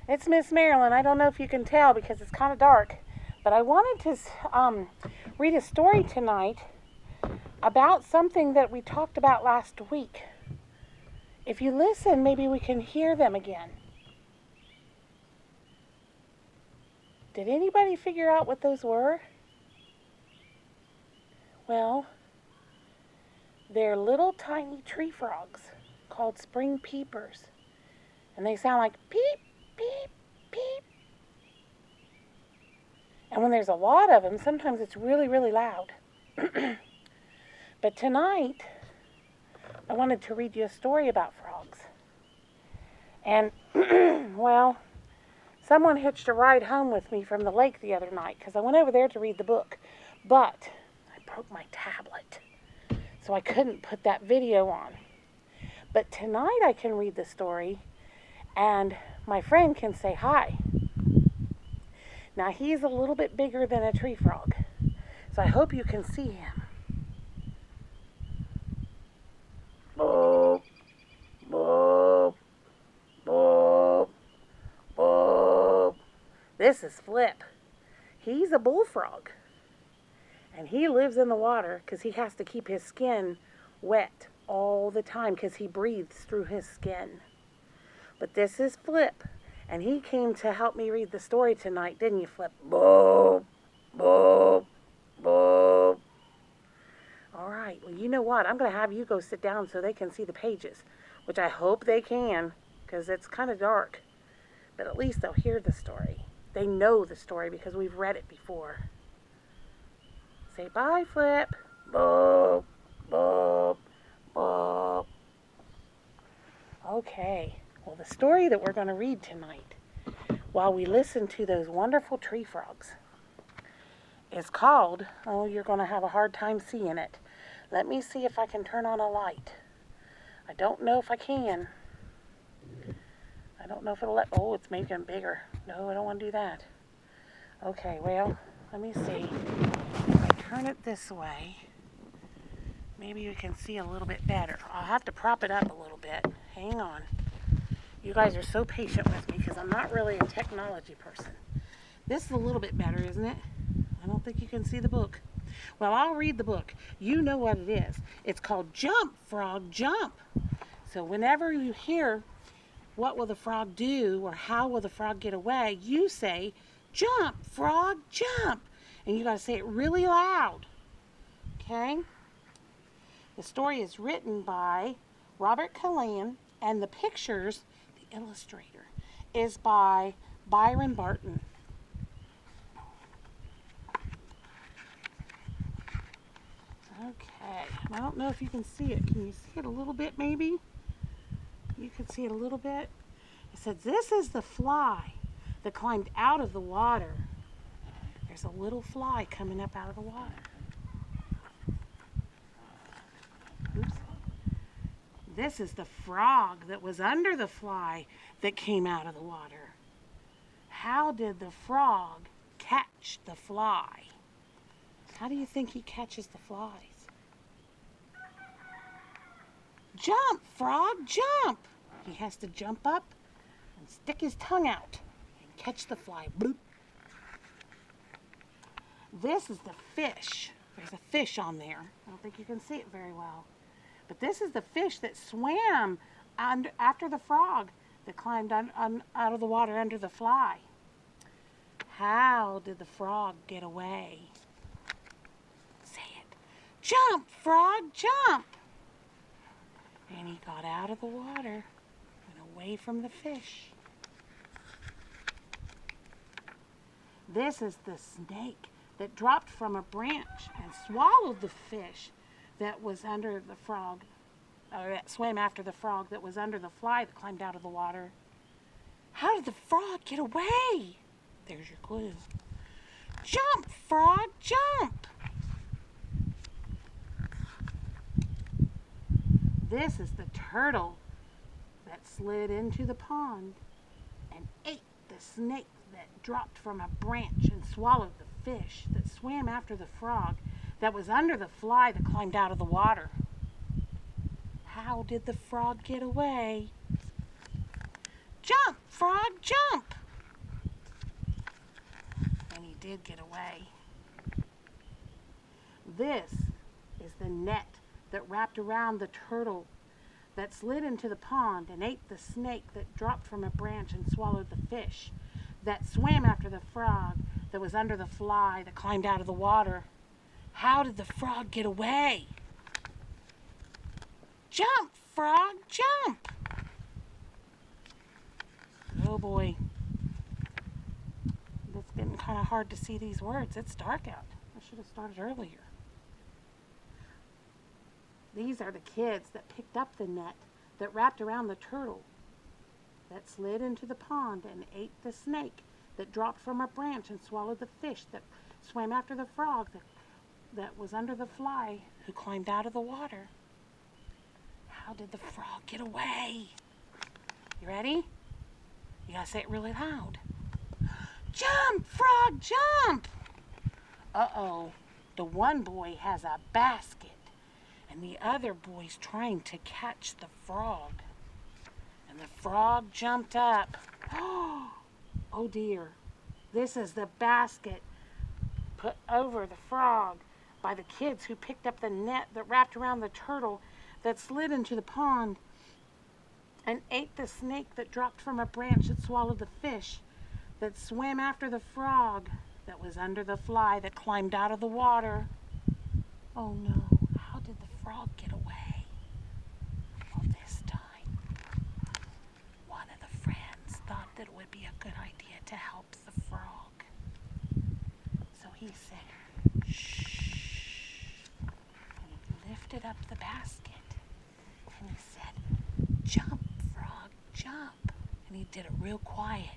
It's Miss Marilyn. I don't know if you can tell because it's kind of dark, but I wanted to read a story tonight about something that we talked about last week. If you listen, maybe we can hear them again. Did anybody figure out what those were? Well, they're little tiny tree frogs called spring peepers. And they sound like peep, peep, peep. And when there's a lot of them, sometimes it's really, really loud. But tonight, I wanted to read you a story about frogs. And, well, someone hitched a ride home with me from the lake the other night because I went over there to read the book. But I broke my tablet, so I couldn't put that video on. But tonight I can read the story, and my friend can say hi. Now, he's a little bit bigger than a tree frog, so I hope you can see him. Boop, boop, boop, boop. This is Flip. He's a bullfrog, and he lives in the water because he has to keep his skin wet all the time because he breathes through his skin. But this is Flip, and he came to help me read the story tonight, didn't you, Flip? Boop, boop, boop. All right, well, you know what? I'm going to have you go sit down so they can see the pages, which I hope they can because it's kind of dark. But at least they'll hear the story. They know the story because we've read it before. Say bye, Flip. Boop, boop, boop. Okay. Well, the story that we're going to read tonight, while we listen to those wonderful tree frogs, is called, oh, you're going to have a hard time seeing it. Let me see if I can turn on a light. I don't know if I can. I don't know if it'll let, oh, it's making it bigger. No, I don't want to do that. Okay, well, let me see. If I turn it this way, maybe you can see a little bit better. I'll have to prop it up a little bit. Hang on. You guys are so patient with me because I'm not really a technology person. This is a little bit better, isn't it? I don't think you can see the book. Well, I'll read the book. You know what it is. It's called Jump, Frog, Jump. So whenever you hear what will the frog do or how will the frog get away, you say, jump, frog, jump. And you got to say it really loud. Okay? The story is written by Robert Callahan, and the pictures, the illustrator, is by Byron Barton. Okay, I don't know if you can see it. Can you see it a little bit maybe? You can see it a little bit. It says, this is the fly that climbed out of the water. There's a little fly coming up out of the water. Oops. This is the frog that was under the fly that came out of the water. How did the frog catch the fly? How do you think he catches the flies? Jump, frog, jump! He has to jump up and stick his tongue out and catch the fly. Bloop. This is the fish. There's a fish on there. I don't think you can see it very well. But this is the fish that swam after the frog that climbed out of the water under the fly. How did the frog get away? Say it. Jump, frog, jump! And he got out of the water and away from the fish. This is the snake that dropped from a branch and swallowed the fish that was under the frog, or that swam after the frog that was under the fly that climbed out of the water. How did the frog get away? There's your clue. Jump, frog, jump! This is the turtle that slid into the pond and ate the snake that dropped from a branch and swallowed the fish that swam after the frog that was under the fly that climbed out of the water. How did the frog get away? Jump, frog, jump! did get away. This is the net that wrapped around the turtle that slid into the pond and ate the snake that dropped from a branch and swallowed the fish, that swam after the frog that was under the fly that climbed out of the water. How did the frog get away? Jump, frog, jump! Oh boy. It's getting kind of hard to see these words. It's dark out. I should have started earlier. These are the kids that picked up the net that wrapped around the turtle that slid into the pond and ate the snake that dropped from a branch and swallowed the fish that swam after the frog that was under the fly who climbed out of the water. How did the frog get away? You ready? You gotta say it really loud. Jump, frog, jump! Uh-oh, the one boy has a basket and the other boy's trying to catch the frog. And the frog jumped up. Oh dear, this is the basket put over the frog by the kids who picked up the net that wrapped around the turtle that slid into the pond and ate the snake that dropped from a branch that swallowed the fish that swam after the frog that was under the fly that climbed out of the water. Oh no, how did the frog get away? Well, this time, one of the friends thought that it would be a good idea to help the frog. So he said, shh, and he lifted up the basket and he said, jump, frog, jump. And he did it real quiet.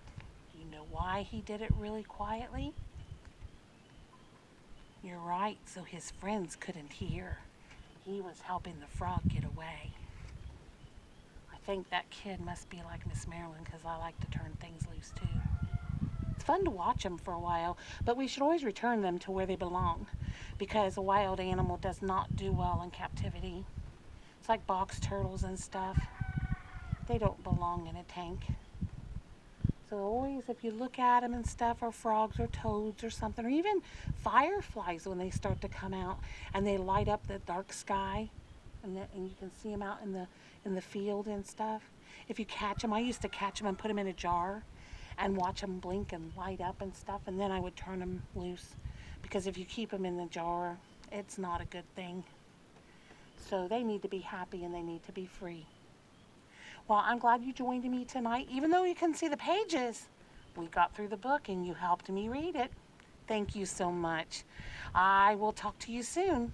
You know why he did it really quietly? You're right, so his friends couldn't hear. He was helping the frog get away. I think that kid must be like Miss Marilyn because I like to turn things loose too. It's fun to watch them for a while, but we should always return them to where they belong because a wild animal does not do well in captivity. It's like box turtles and stuff. They don't belong in a tank. So always, if you look at them and stuff, or frogs or toads or something, or even fireflies when they start to come out and they light up the dark sky, and you can see them out in the field and stuff. If you catch them, I used to catch them and put them in a jar and watch them blink and light up and stuff, and then I would turn them loose because if you keep them in the jar, it's not a good thing. So they need to be happy and they need to be free. Well, I'm glad you joined me tonight. Even though you couldn't see the pages, we got through the book and you helped me read it. Thank you so much. I will talk to you soon.